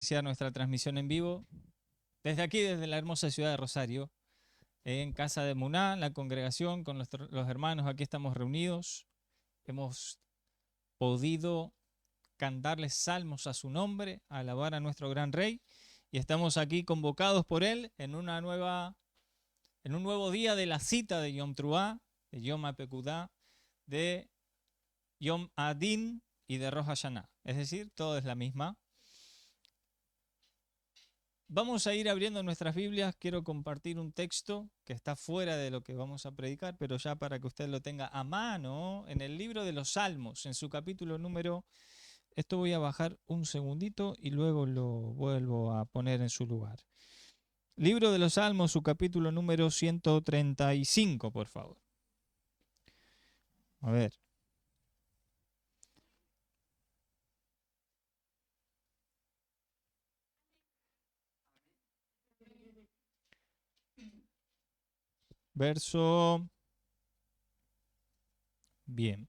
Iniciar nuestra transmisión en vivo desde aquí, desde la hermosa ciudad de Rosario, en casa de Muná, la congregación con los hermanos. Aquí estamos reunidos. Hemos podido cantarles salmos a su nombre, alabar a nuestro gran rey, y estamos aquí convocados por él en en un nuevo día de la cita de Yom Truá, de Yom HaPekudá, de Yom Adin y de Rosh Hashanah. Es decir, todo es la misma. Vamos a ir abriendo nuestras Biblias. Quiero compartir un texto que está fuera de lo que vamos a predicar, pero ya para que usted lo tenga a mano, en el libro de los Salmos, en su capítulo número... Esto voy a bajar un segundito y luego lo vuelvo a poner en su lugar. Libro de los Salmos, su capítulo número 135, por favor. A ver. Verso... Bien.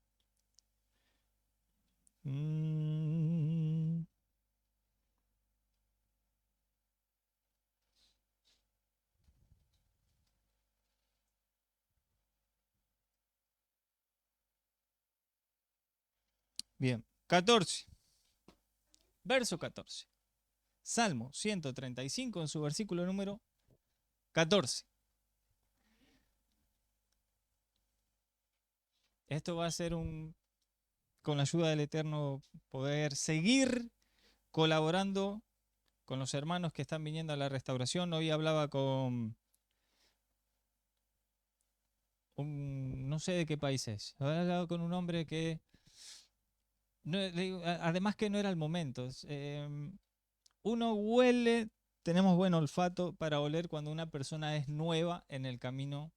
Bien. 14. Verso 14. Salmo 135 en su versículo número 14. Esto va a ser con la ayuda del Eterno, poder seguir colaborando con los hermanos que están viniendo a la restauración. Hoy hablaba con no sé de qué país es. Había hablado con un hombre que, además que no era el momento. Uno huele, tenemos buen olfato para oler cuando una persona es nueva en el camino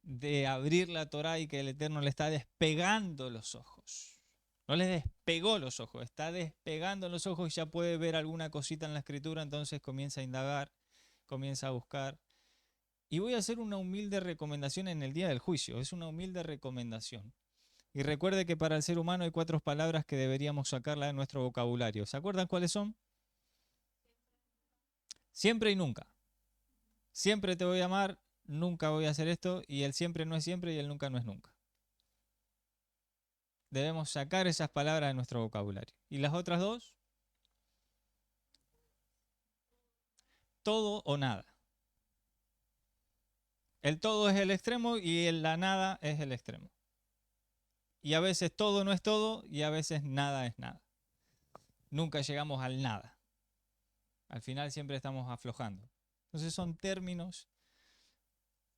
de abrir la Torá y que el Eterno le está despegando los ojos. No le despegó los ojos, está despegando los ojos y ya puede ver alguna cosita en la escritura, entonces comienza a indagar, comienza a buscar. Y voy a hacer una humilde recomendación en el día del juicio, es una humilde recomendación. Y recuerde que para el ser humano hay 4 palabras que deberíamos sacarla de nuestro vocabulario. ¿Se acuerdan cuáles son? Siempre y nunca. Siempre te voy a amar, nunca voy a hacer esto, y el siempre no es siempre y el nunca no es nunca. Debemos sacar esas palabras de nuestro vocabulario. ¿Y las otras dos? Todo o nada. El todo es el extremo y la nada es el extremo. Y a veces todo no es todo y a veces nada es nada. Nunca llegamos al nada. Al final siempre estamos aflojando. Entonces son términos.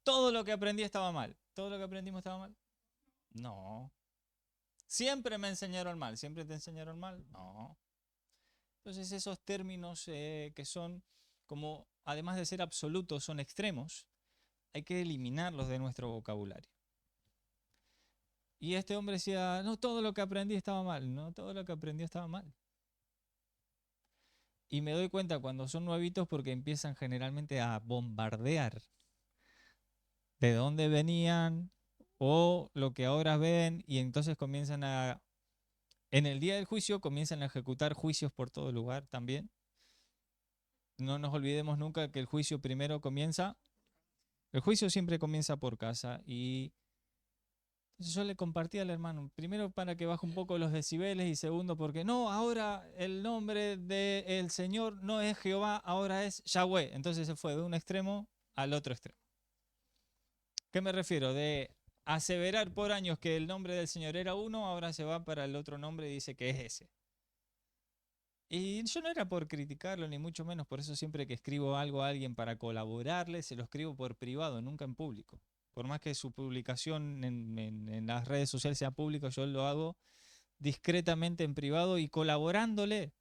Todo lo que aprendí estaba mal. ¿Todo lo que aprendimos estaba mal? No. Siempre me enseñaron mal. ¿Siempre te enseñaron mal? No. Entonces esos términos que son como, además de ser absolutos, son extremos, hay que eliminarlos de nuestro vocabulario. Y este hombre decía, no, todo lo que aprendí estaba mal. No, todo lo que aprendí estaba mal. Y me doy cuenta cuando son nuevitos porque empiezan generalmente a bombardear de dónde venían o lo que ahora ven, y entonces comienzan en el día del juicio comienzan a ejecutar juicios por todo lugar también. No nos olvidemos nunca que el juicio primero comienza, el juicio siempre comienza por casa. Y yo le compartí al hermano, primero para que baje un poco los decibeles, y segundo porque no, ahora el nombre del Señor no es Jehová, ahora es Yahweh. Entonces se fue de un extremo al otro extremo. ¿Qué me refiero? De aseverar por años que el nombre del Señor era uno, ahora se va para el otro nombre y dice que es ese. Y yo no era por criticarlo, ni mucho menos, por eso siempre que escribo algo a alguien para colaborarle, se lo escribo por privado, nunca en público. Por más que su publicación en las redes sociales sea público, yo lo hago discretamente en privado y colaborándole.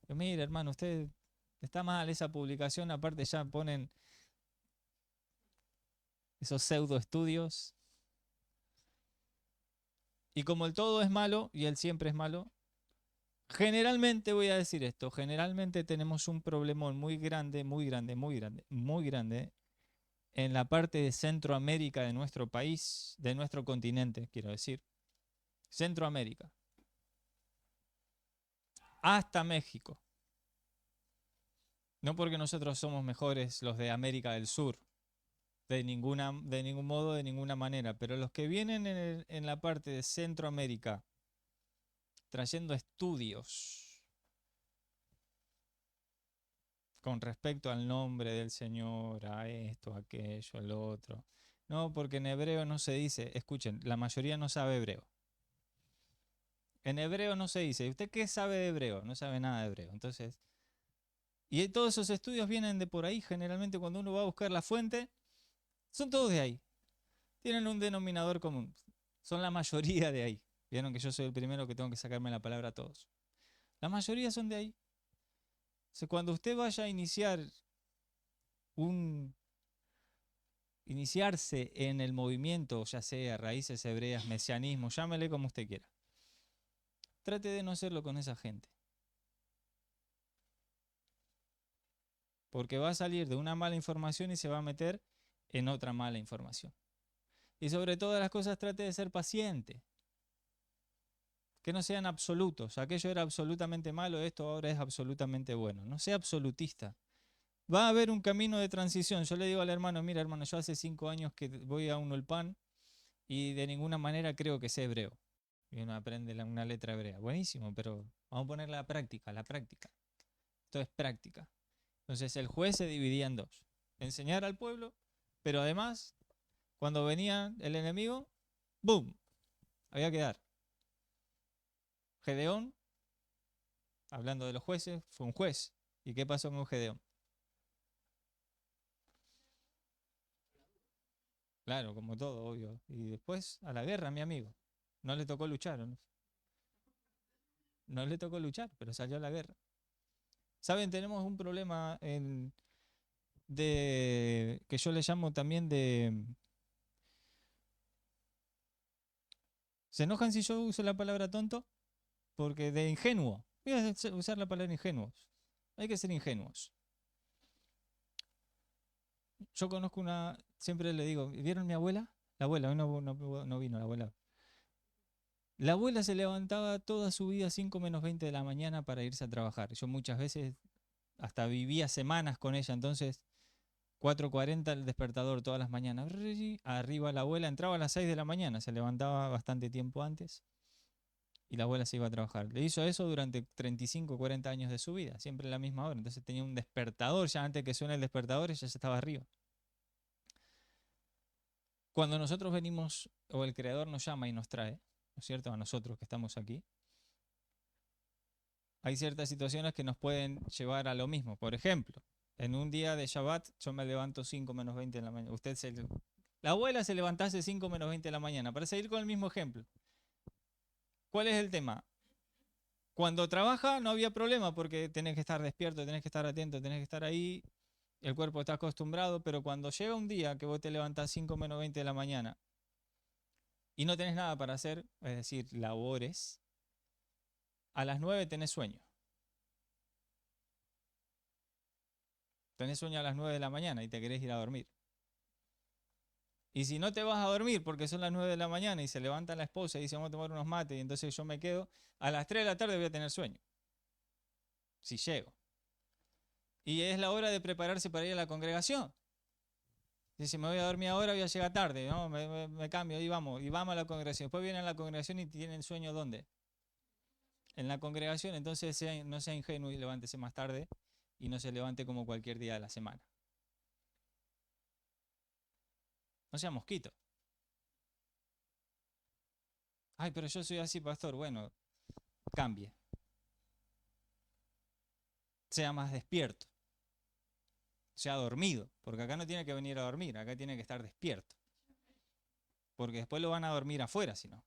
Yo, mire, hermano, usted está mal esa publicación, aparte ya ponen esos pseudo estudios. Y como el todo es malo y el siempre es malo, generalmente voy a decir esto, generalmente tenemos un problemón muy grande, muy grande, muy grande, muy grande en la parte de Centroamérica de nuestro país, de nuestro continente, quiero decir. Centroamérica. Hasta México. No porque nosotros somos mejores los de América del Sur, de ningún modo, de ninguna manera, pero los que vienen en la parte de Centroamérica trayendo estudios con respecto al nombre del Señor, a esto, a aquello, al otro. No, porque en hebreo no se dice, escuchen, la mayoría no sabe hebreo. En hebreo no se dice, ¿usted qué sabe de hebreo? No sabe nada de hebreo. Entonces, y todos esos estudios vienen de por ahí, generalmente cuando uno va a buscar la fuente, son todos de ahí. Tienen un denominador común. Son la mayoría de ahí. Vieron que yo soy el primero que tengo que sacarme la palabra a todos. La mayoría son de ahí. O sea, cuando usted vaya a iniciarse en el movimiento, ya sea raíces hebreas, mesianismo, llámele como usted quiera, trate de no hacerlo con esa gente. Porque va a salir de una mala información y se va a meter en otra mala información. Y sobre todas las cosas trate de ser paciente. Que no sean absolutos. Aquello era absolutamente malo, esto ahora es absolutamente bueno. No sea absolutista. Va a haber un camino de transición. Yo le digo al hermano, mira hermano, yo hace 5 años que voy a un Ulpan y de ninguna manera creo que sé hebreo. Y uno aprende una letra hebrea. Buenísimo, pero vamos a poner la práctica, la práctica. Esto es práctica. Entonces el juez se dividía en dos. Enseñar al pueblo, pero además, cuando venía el enemigo, ¡boom! Había que dar. Gedeón, hablando de los jueces, fue un juez. ¿Y qué pasó con Gedeón? Claro, como todo, obvio. Y después a la guerra, mi amigo. No le tocó luchar, ¿no? No le tocó luchar, pero salió a la guerra. Saben, tenemos un problema que yo le llamo también de... ¿Se enojan si yo uso la palabra tonto? Porque de ingenuo. Voy a usar la palabra ingenuos. Hay que ser ingenuos. Yo conozco siempre le digo, ¿vieron mi abuela? La abuela, hoy no vino la abuela. La abuela se levantaba toda su vida 5 menos 20 de la mañana para irse a trabajar. Yo muchas veces hasta vivía semanas con ella, entonces 4:40 el despertador todas las mañanas. Arriba la abuela entraba a las 6 de la mañana, se levantaba bastante tiempo antes y la abuela se iba a trabajar. Le hizo eso durante 35 40 años de su vida, siempre a la misma hora. Entonces tenía un despertador, ya antes que suene el despertador ella ya estaba arriba. Cuando nosotros venimos o el Creador nos llama y nos trae, ¿no es cierto? A nosotros que estamos aquí, hay ciertas situaciones que nos pueden llevar a lo mismo. Por ejemplo, en un día de Shabbat yo me levanto 5 menos 20 de la mañana. La abuela se levantase 5 menos 20 de la mañana. Para seguir con el mismo ejemplo. ¿Cuál es el tema? Cuando trabaja no había problema porque tenés que estar despierto, tenés que estar atento, tenés que estar ahí. El cuerpo está acostumbrado, pero cuando llega un día que vos te levantás 5 menos 20 de la mañana y no tenés nada para hacer, es decir, labores, a las 9 tenés sueño. Tenés sueño a las 9 de la mañana y te querés ir a dormir. Y si no te vas a dormir porque son las 9 de la mañana y se levanta la esposa y dice vamos a tomar unos mates y entonces yo me quedo, a las 3 de la tarde voy a tener sueño. Si llego. Y es la hora de prepararse para ir a la congregación. Y si me voy a dormir ahora voy a llegar tarde, ¿no? Me cambio y vamos a la congregación. Después vienen a la congregación y tienen sueño ¿dónde? En la congregación, entonces no sea ingenuo y levántese más tarde y no se levante como cualquier día de la semana. No sea mosquito. Ay, pero yo soy así, pastor. Bueno, cambie. Sea más despierto. Sea dormido. Porque acá no tiene que venir a dormir, acá tiene que estar despierto. Porque después lo van a dormir afuera, si no.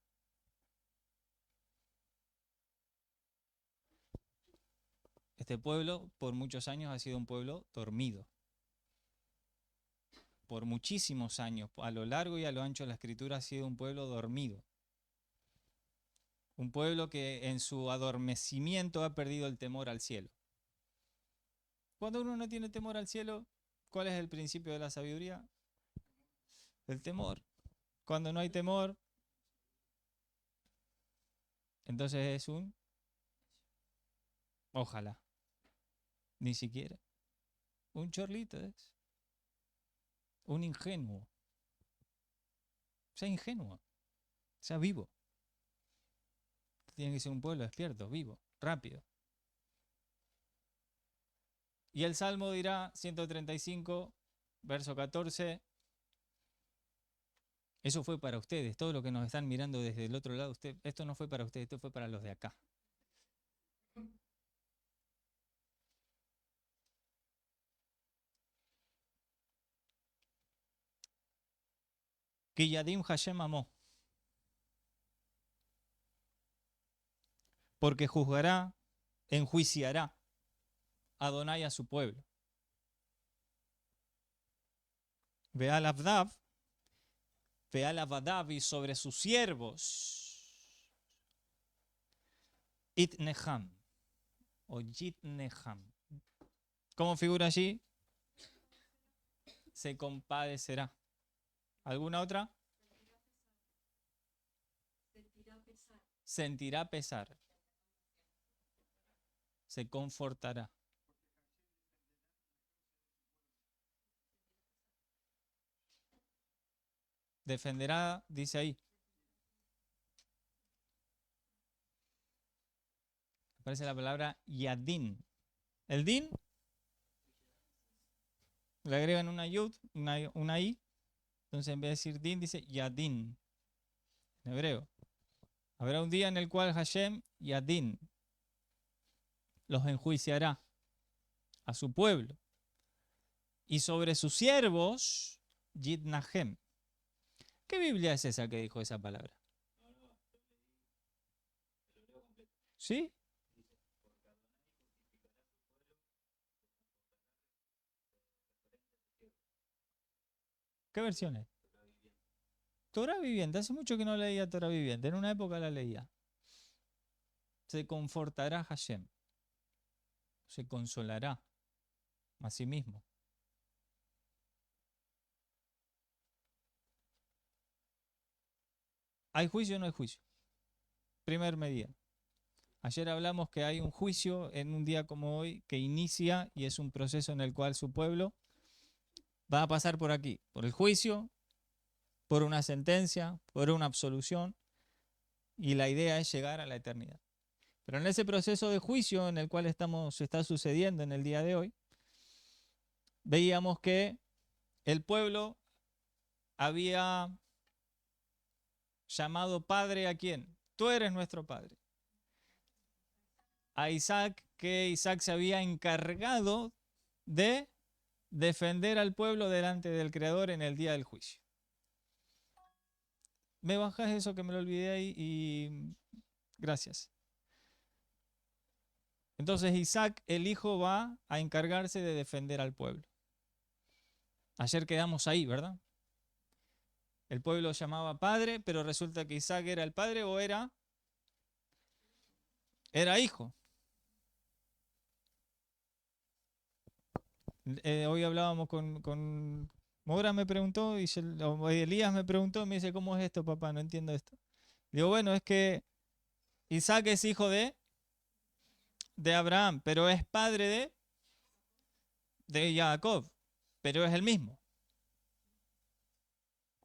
Este pueblo por muchos años ha sido un pueblo dormido. Por muchísimos años, a lo largo y a lo ancho de la escritura ha sido un pueblo dormido. Un pueblo que en su adormecimiento ha perdido el temor al cielo. Cuando uno no tiene temor al cielo, ¿cuál es el principio de la sabiduría? El temor. Cuando no hay temor, entonces es un ojalá. Ni siquiera. Un chorlito es. Un ingenuo. Sea ingenuo. Sea vivo. Tiene que ser un pueblo despierto, vivo, rápido. Y el Salmo dirá, 135, verso 14, eso fue para ustedes, todo lo que nos están mirando desde el otro lado, esto no fue para ustedes, esto fue para los de acá. Kiyadim Hashem amó, porque juzgará, enjuiciará Adonai a su pueblo. Veal Abdav, Veal Abadav y sobre sus siervos. Itneham o Yitneham. ¿Cómo figura allí? Se compadecerá. ¿Alguna otra? Sentirá pesar. Se confortará. Defenderá, dice ahí. Aparece la palabra Yadin. El din le agregan una yud, una i. Entonces en vez de decir din, dice Yadin. En hebreo. Habrá un día en el cual Hashem Yadin los enjuiciará a su pueblo. Y sobre sus siervos, Yitnahem. ¿Qué Biblia es esa que dijo esa palabra? ¿Sí? ¿Qué versión es? Torah viviente. Hace mucho que no leía Torah viviente. En una época la leía. Se confortará Hashem. Se consolará a sí mismo. ¿Hay juicio o no hay juicio? Primer medida. Ayer hablamos que hay un juicio en un día como hoy que inicia y es un proceso en el cual su pueblo va a pasar por aquí, por el juicio, por una sentencia, por una absolución, y la idea es llegar a la eternidad. Pero en ese proceso de juicio en el cual está sucediendo en el día de hoy, veíamos que el pueblo había llamado padre a quién. Tú eres nuestro padre. A Isaac, que Isaac se había encargado de defender al pueblo delante del Creador en el día del juicio. ¿Me bajas eso que me lo olvidé ahí? Y gracias. Entonces Isaac, el hijo, va a encargarse de defender al pueblo. Ayer quedamos ahí, ¿verdad? El pueblo llamaba padre, pero resulta que Isaac era el padre o era hijo. Hoy hablábamos con Mora me preguntó, y Elías me preguntó, y me dice, ¿cómo es esto, papá? No entiendo esto. Digo, bueno, es que Isaac es hijo de Abraham, pero es padre de Jacob, pero es el mismo.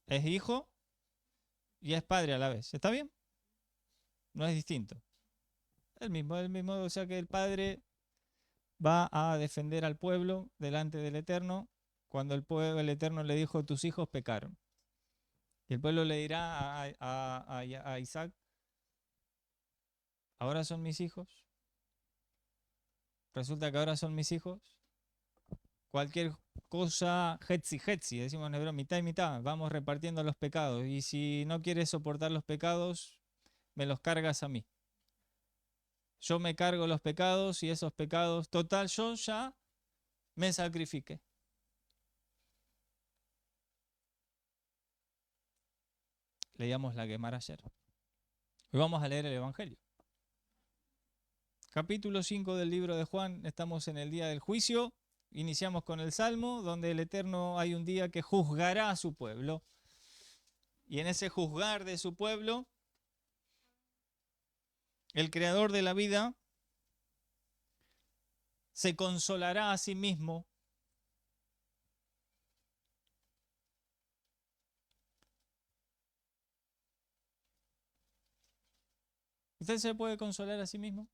Es hijo y es padre a la vez. ¿Está bien? No es distinto. El mismo, o sea que el padre va a defender al pueblo delante del Eterno cuando el Eterno le dijo, tus hijos pecaron. Y el pueblo le dirá a Isaac, ahora son mis hijos. Resulta que ahora son mis hijos. Cualquier cosa, hetzi, decimos en hebreo, mitad y mitad. Vamos repartiendo los pecados. Y si no quieres soportar los pecados, me los cargas a mí. Yo me cargo los pecados y esos pecados, total, yo ya me sacrifiqué. Leíamos la Gemara ayer. Hoy vamos a leer el Evangelio. Capítulo 5 del libro de Juan, estamos en el día del juicio. Iniciamos con el Salmo, donde el Eterno hay un día que juzgará a su pueblo. Y en ese juzgar de su pueblo, el Creador de la vida se consolará a sí mismo ¿Usted se puede consolar a sí mismo?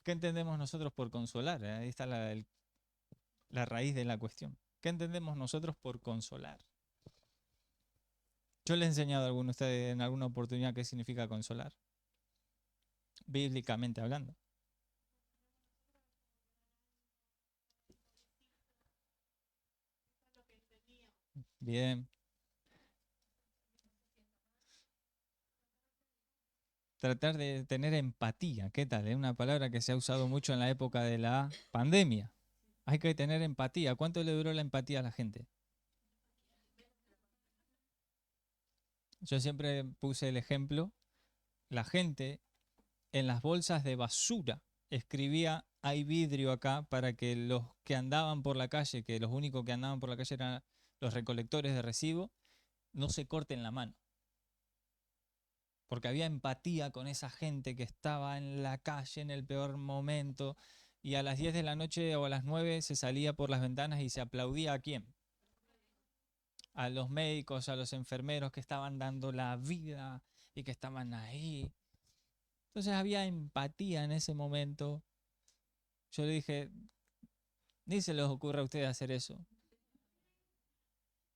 ¿Qué entendemos nosotros por consolar? Ahí está la raíz de la cuestión. ¿Qué entendemos nosotros por consolar? Yo le he enseñado a alguno de ustedes en alguna oportunidad qué significa consolar, bíblicamente hablando. Bien. Tratar de tener empatía, ¿qué tal? Es una palabra que se ha usado mucho en la época de la pandemia. Hay que tener empatía. ¿Cuánto le duró la empatía a la gente? Yo siempre puse el ejemplo, la gente en las bolsas de basura escribía hay vidrio acá para que los que andaban por la calle, que los únicos que andaban por la calle eran los recolectores de residuos, no se corten la mano. Porque había empatía con esa gente que estaba en la calle en el peor momento y a las 10 de la noche o a las 9 se salía por las ventanas y se aplaudía ¿a quién? A los médicos, a los enfermeros que estaban dando la vida y que estaban ahí. Entonces había empatía en ese momento. Yo le dije, ni se les ocurra a ustedes hacer eso.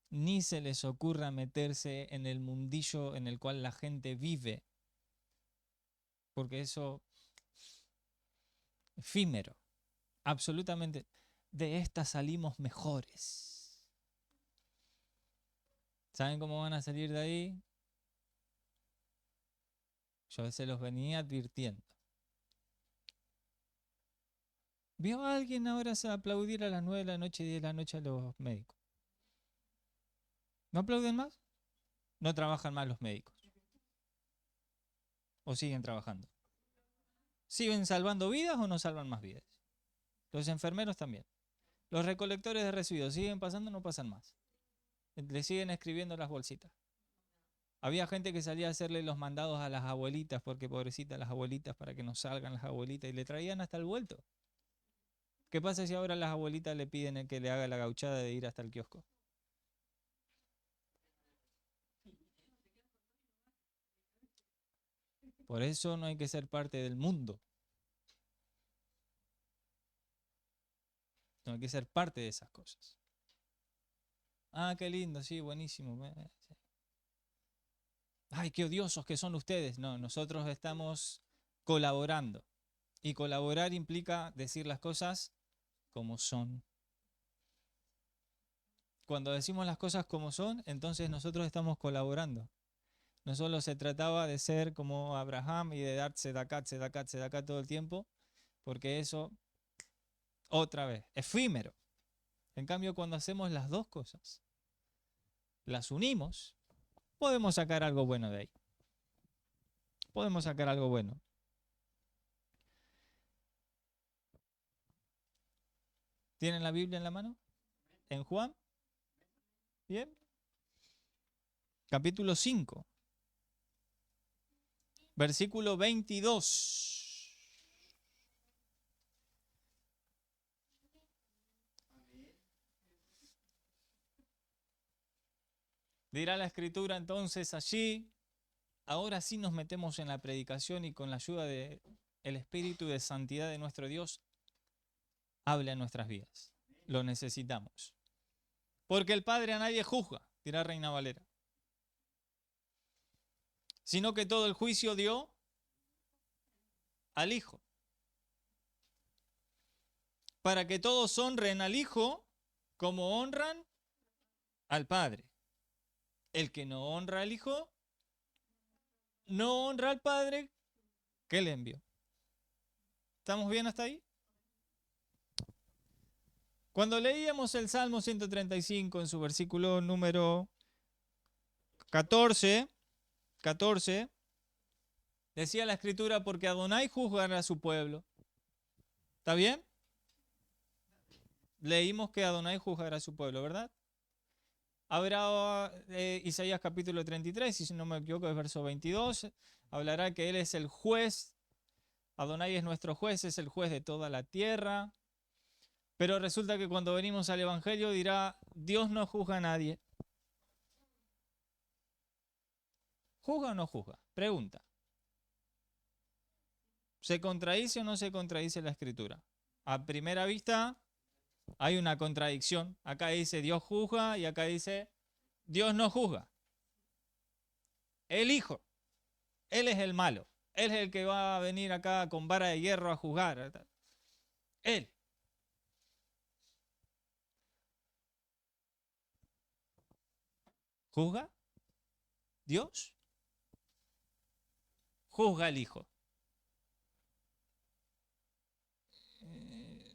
Ni se les ocurra meterse en el mundillo en el cual la gente vive. Porque eso efímero. Absolutamente. De esta salimos mejores. ¿Saben cómo van a salir de ahí? Yo se los venía advirtiendo. ¿Vio a alguien ahora aplaudir a las 9 de la noche y 10 de la noche a los médicos? ¿No aplauden más? ¿No trabajan más los médicos? ¿O siguen trabajando? ¿Siguen salvando vidas o no salvan más vidas? Los enfermeros también. Los recolectores de residuos siguen pasando o no pasan más. Le siguen escribiendo las bolsitas. Había gente que salía a hacerle los mandados a las abuelitas, porque pobrecitas las abuelitas, para que no salgan las abuelitas, y le traían hasta el vuelto. ¿Qué pasa si ahora las abuelitas le piden que le haga la gauchada de ir hasta el kiosco? Por eso no hay que ser parte del mundo. No hay que ser parte de esas cosas. Ah, qué lindo, sí, buenísimo. Sí. Ay, qué odiosos que son ustedes. No, nosotros estamos colaborando. Y colaborar implica decir las cosas como son. Cuando decimos las cosas como son, entonces nosotros estamos colaborando. No solo se trataba de ser como Abraham y de dar tzedakat, tzedakat, tzedakat todo el tiempo, porque eso, otra vez, efímero. En cambio, cuando hacemos las dos cosas, las unimos, podemos sacar algo bueno de ahí. Podemos sacar algo bueno. ¿Tienen la Biblia en la mano? ¿En Juan? Bien. Capítulo 5, versículo 22. Dirá la escritura entonces allí, ahora sí nos metemos en la predicación y con la ayuda del Espíritu de Santidad de nuestro Dios, habla en nuestras vidas. Lo necesitamos. Porque el Padre a nadie juzga, dirá Reina Valera, sino que todo el juicio dio al Hijo. Para que todos honren al Hijo como honran al Padre. El que no honra al Hijo, no honra al Padre que le envió. ¿Estamos bien hasta ahí? Cuando leíamos el Salmo 135 en su versículo número 14, decía la escritura, porque Adonai juzgará a su pueblo. ¿Está bien? Leímos que Adonai juzgará a su pueblo, ¿verdad? Habrá Isaías capítulo 33, y si no me equivoco es verso 22, hablará que Él es el juez, Adonai es nuestro juez, es el juez de toda la tierra. Pero resulta que cuando venimos al Evangelio dirá, Dios no juzga a nadie. ¿Juzga o no juzga? Pregunta. ¿Se contradice o no se contradice la escritura? A primera vista hay una contradicción. Acá dice Dios juzga y acá dice Dios no juzga. El Hijo, Él es el malo. Él es el que va a venir acá con vara de hierro a juzgar. Él. ¿Juzga? ¿Dios? Juzga al Hijo.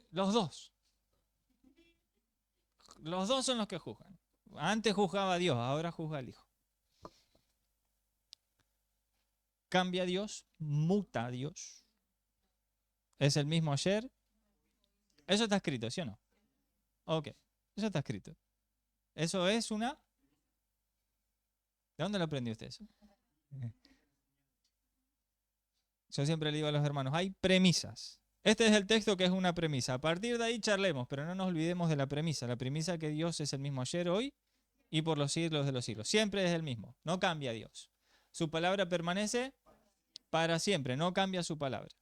Los dos. Los dos son los que juzgan. Antes juzgaba a Dios, ahora juzga al Hijo. Cambia a Dios, muta a Dios. Es el mismo ayer. Eso está escrito, ¿sí o no? Ok, eso está escrito. Eso es una... ¿De dónde lo aprendió usted eso? Yo siempre le digo a los hermanos, hay premisas. Este es el texto que es una premisa. A partir de ahí charlemos, pero no nos olvidemos de la premisa. La premisa que Dios es el mismo ayer, hoy y por los siglos de los siglos. Siempre es el mismo. No cambia Dios. Su palabra permanece para siempre. No cambia su palabra.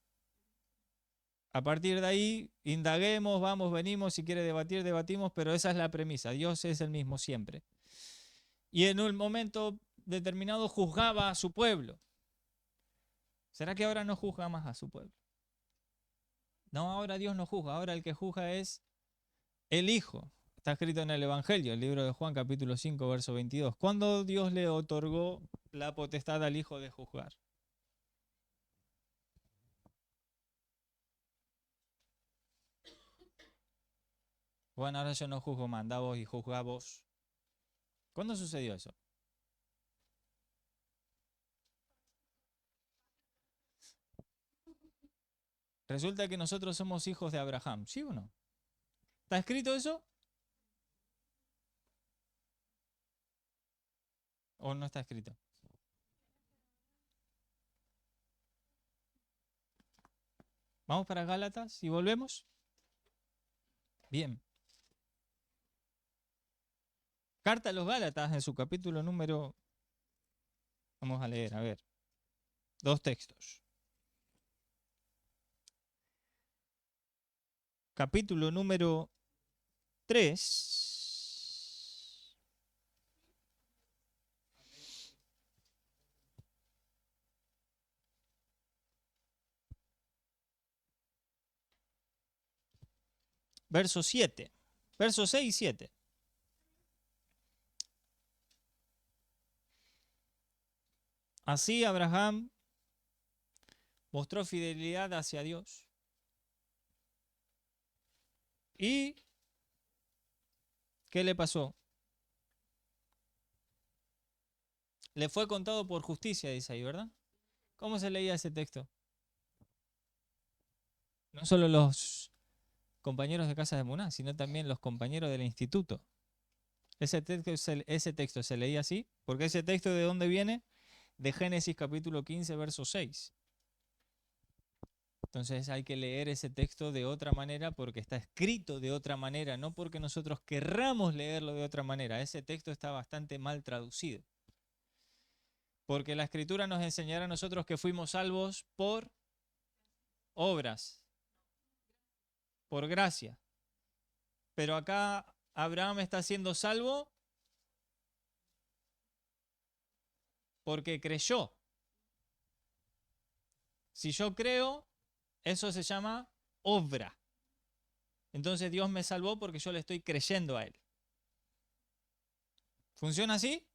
A partir de ahí, indaguemos, vamos, venimos. Si quiere debatir, debatimos, pero esa es la premisa. Dios es el mismo siempre. Y en un momento determinado juzgaba a su pueblo. ¿Será que ahora no juzga más a su pueblo? No, ahora Dios no juzga, ahora el que juzga es el Hijo. Está escrito en el Evangelio, el libro de Juan capítulo 5, verso 22. ¿Cuándo Dios le otorgó la potestad al Hijo de juzgar? Bueno, ahora yo no juzgo, manda vos y juzga vos. ¿Cuándo sucedió eso? Resulta que nosotros somos hijos de Abraham, ¿sí o no? ¿Está escrito eso? ¿O no está escrito? ¿Vamos para Gálatas y volvemos? Bien. Carta a los Gálatas en su capítulo número... Vamos a leer, a ver. 2 textos. Capítulo número 3. Verso 7. Verso 6 y 7. Así Abraham mostró fidelidad hacia Dios. ¿Y qué le pasó? Le fue contado por justicia, dice ahí, ¿verdad? ¿Cómo se leía ese texto? No solo los compañeros de Casa de Muná, sino también los compañeros del instituto. Ese texto se leía así, porque ese texto ¿de dónde viene? De Génesis capítulo 15, verso 6. Entonces hay que leer ese texto de otra manera porque está escrito de otra manera, no porque nosotros querramos leerlo de otra manera. Ese texto está bastante mal traducido. Porque la Escritura nos enseñará a nosotros que fuimos salvos por obras, por gracia. Pero acá Abraham está siendo salvo porque creyó. Si yo creo, eso se llama obra. Entonces Dios me salvó porque yo le estoy creyendo a Él. ¿Funciona así?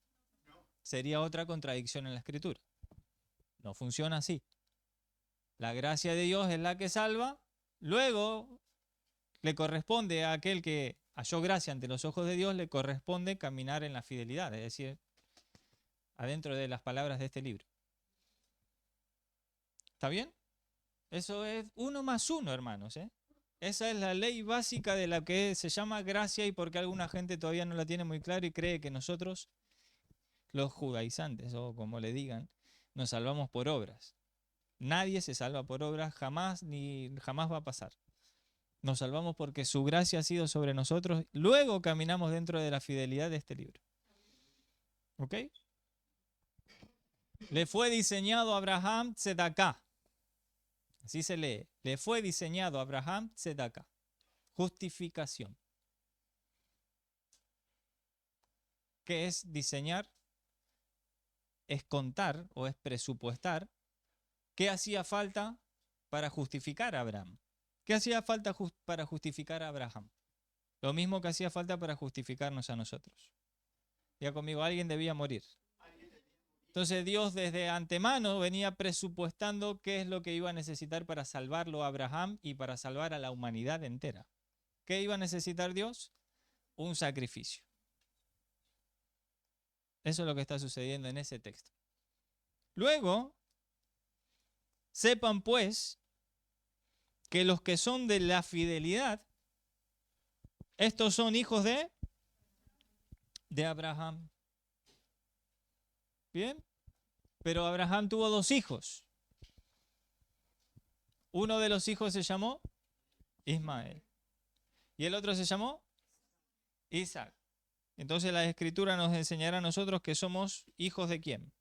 Sería otra contradicción en la Escritura. No funciona así. La gracia de Dios es la que salva. Luego le corresponde a aquel que halló gracia ante los ojos de Dios, le corresponde caminar en la fidelidad, es decir, adentro de las palabras de este libro. ¿Está bien? Eso es 1 más 1, hermanos, ¿eh? Esa es la ley básica de la que se llama gracia y porque alguna gente todavía no la tiene muy clara y cree que nosotros, los judaizantes o como le digan, nos salvamos por obras. Nadie se salva por obras, jamás ni jamás va a pasar. Nos salvamos porque su gracia ha sido sobre nosotros. Luego caminamos dentro de la fidelidad de este libro. ¿Ok? Le fue diseñado a Abraham Tzedaká. Así se lee. Le fue diseñado a Abraham Tzedaká. Justificación. ¿Qué es diseñar? Es contar o es presupuestar qué hacía falta para justificar a Abraham. ¿Qué hacía falta para justificar a Abraham? Lo mismo que hacía falta para justificarnos a nosotros. Ya conmigo, alguien debía morir. Entonces Dios desde antemano venía presupuestando qué es lo que iba a necesitar para salvarlo a Abraham y para salvar a la humanidad entera. ¿Qué iba a necesitar Dios? Un sacrificio. Eso es lo que está sucediendo en ese texto. Luego, sepan pues que los que son de la fidelidad, estos son hijos de Abraham. ¿Bien? Pero Abraham tuvo dos hijos. Uno de los hijos se llamó Ismael. Y el otro se llamó Isaac. Entonces la Escritura nos enseñará a nosotros que somos hijos de quién.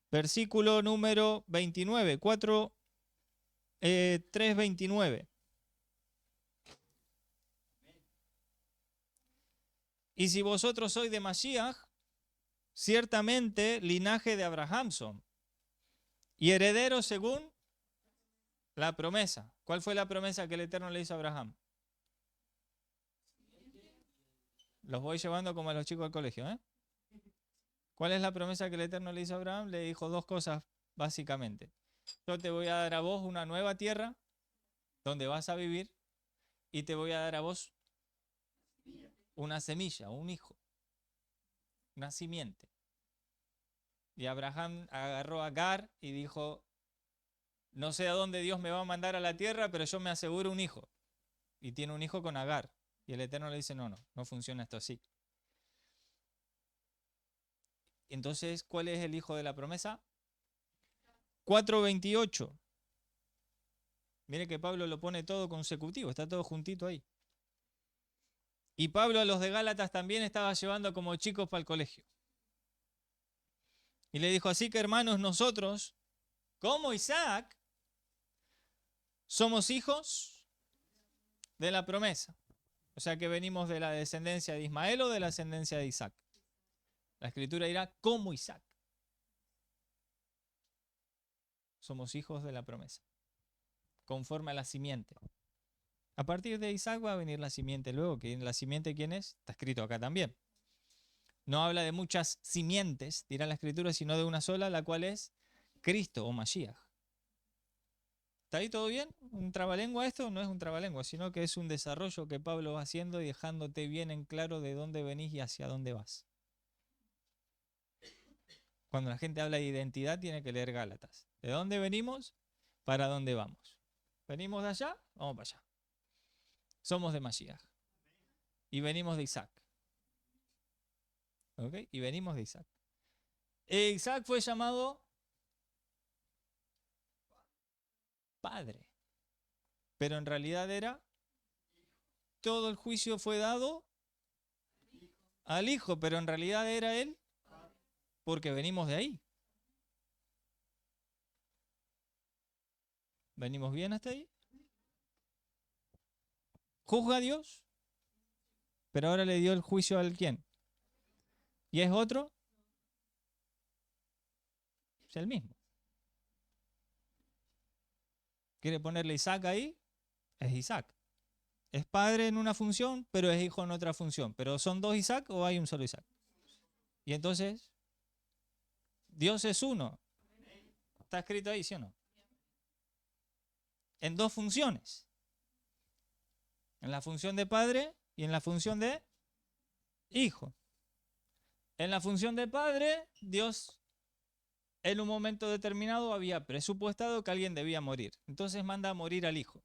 Versículo número 29, 3:29. Y si vosotros sois de Mashiach, ciertamente linaje de Abraham son, y herederos según la promesa. ¿Cuál fue la promesa que el Eterno le hizo a Abraham? Los voy llevando como a los chicos al colegio, ¿eh? ¿Cuál es la promesa que el Eterno le hizo a Abraham? Le dijo dos cosas básicamente. Yo te voy a dar a vos una nueva tierra donde vas a vivir y te voy a dar a vos una semilla, un hijo, una simiente. Y Abraham agarró a Agar y dijo, no sé a dónde Dios me va a mandar a la tierra, pero yo me aseguro un hijo. Y tiene un hijo con Agar. Y el Eterno le dice, no funciona esto así. Entonces, ¿cuál es el hijo de la promesa? 4:28. Mire que Pablo lo pone todo consecutivo, está todo juntito ahí. Y Pablo a los de Gálatas también estaba llevando como chicos para el colegio. Y le dijo, así que hermanos, nosotros, como Isaac, somos hijos de la promesa. O sea que venimos de la descendencia de Ismael o de la descendencia de Isaac. La Escritura dirá, como Isaac. Somos hijos de la promesa, conforme a la simiente. A partir de Isaac va a venir la simiente luego, que la simiente ¿quién es? Está escrito acá también. No habla de muchas simientes, dirá la Escritura, sino de una sola, la cual es Cristo o Mashiach. ¿Está ahí todo bien? ¿Un trabalengua esto? No es un trabalengua, sino que es un desarrollo que Pablo va haciendo y dejándote bien en claro de dónde venís y hacia dónde vas. Cuando la gente habla de identidad tiene que leer Gálatas. ¿De dónde venimos? ¿Para dónde vamos? ¿Venimos de allá? Vamos para allá. Somos de Mashiach. Y venimos de Isaac. ¿Ok? Y venimos de Isaac. Isaac fue llamado padre. Pero en realidad era, todo el juicio fue dado al hijo, pero en realidad era él, porque venimos de ahí. ¿Venimos bien hasta ahí? Juzga a Dios, pero ahora le dio el juicio al quién. ¿Y es otro? Es el mismo. ¿Quiere ponerle Isaac ahí? Es Isaac. Es padre en una función, pero es hijo en otra función. ¿Pero son dos Isaac o hay un solo Isaac? Y entonces, Dios es uno. ¿Está escrito ahí, sí o no? En dos funciones. En la función de padre y en la función de hijo. En la función de padre, Dios en un momento determinado había presupuestado que alguien debía morir. Entonces manda a morir al hijo.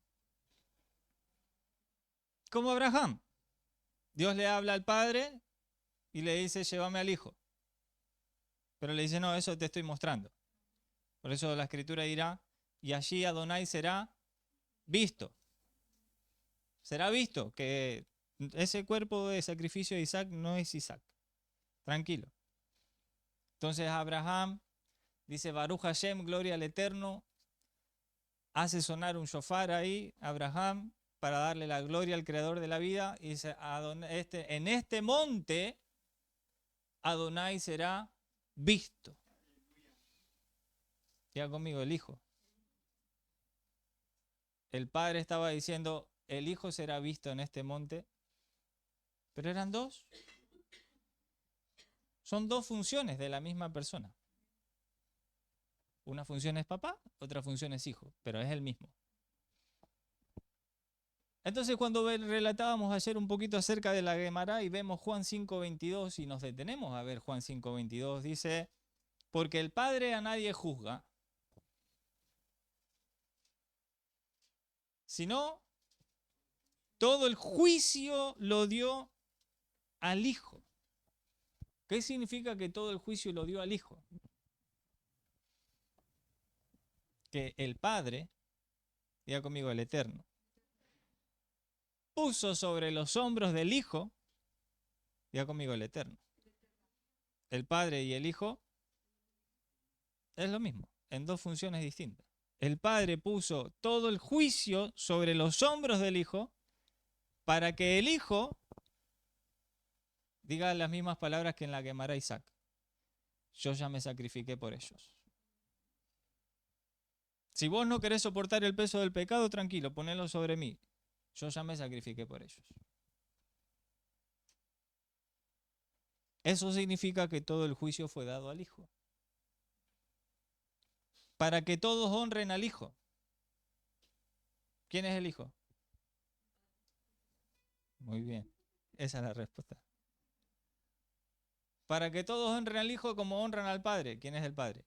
Como Abraham. Dios le habla al padre y le dice, llévame al hijo. Pero le dice, no, eso te estoy mostrando. Por eso la Escritura dirá, y allí Adonai será visto. Será visto que Ese cuerpo de sacrificio de Isaac no es Isaac. Tranquilo. Entonces Abraham dice, Baruch Hashem, gloria al Eterno. Hace sonar un shofar ahí, Abraham, para darle la gloria al Creador de la vida. Y dice, en este monte Adonai será visto. Ya conmigo, el Hijo. El Padre estaba diciendo, el Hijo será visto en este monte. Pero eran dos. Son dos funciones de la misma persona. Una función es papá, otra función es hijo, pero es el mismo. Entonces cuando relatábamos ayer un poquito acerca de la Guemará y vemos Juan 5:22 y nos detenemos a ver Juan 5:22, dice, porque el Padre a nadie juzga, sino todo el juicio lo dio al Hijo. ¿Qué significa que todo el juicio lo dio al Hijo? Que el Padre, diga conmigo el Eterno, puso sobre los hombros del Hijo, diga conmigo el Eterno, el Padre y el Hijo es lo mismo, en dos funciones distintas. El Padre puso todo el juicio sobre los hombros del Hijo para que el Hijo diga las mismas palabras que en la Guemará Isaac. Yo ya me sacrifiqué por ellos. Si vos no querés soportar el peso del pecado, tranquilo, ponelo sobre mí. Yo ya me sacrifiqué por ellos. Eso significa que todo el juicio fue dado al Hijo. Para que todos honren al Hijo. ¿Quién es el Hijo? Muy bien, esa es la respuesta. Para que todos honren al Hijo como honran al Padre. ¿Quién es el Padre?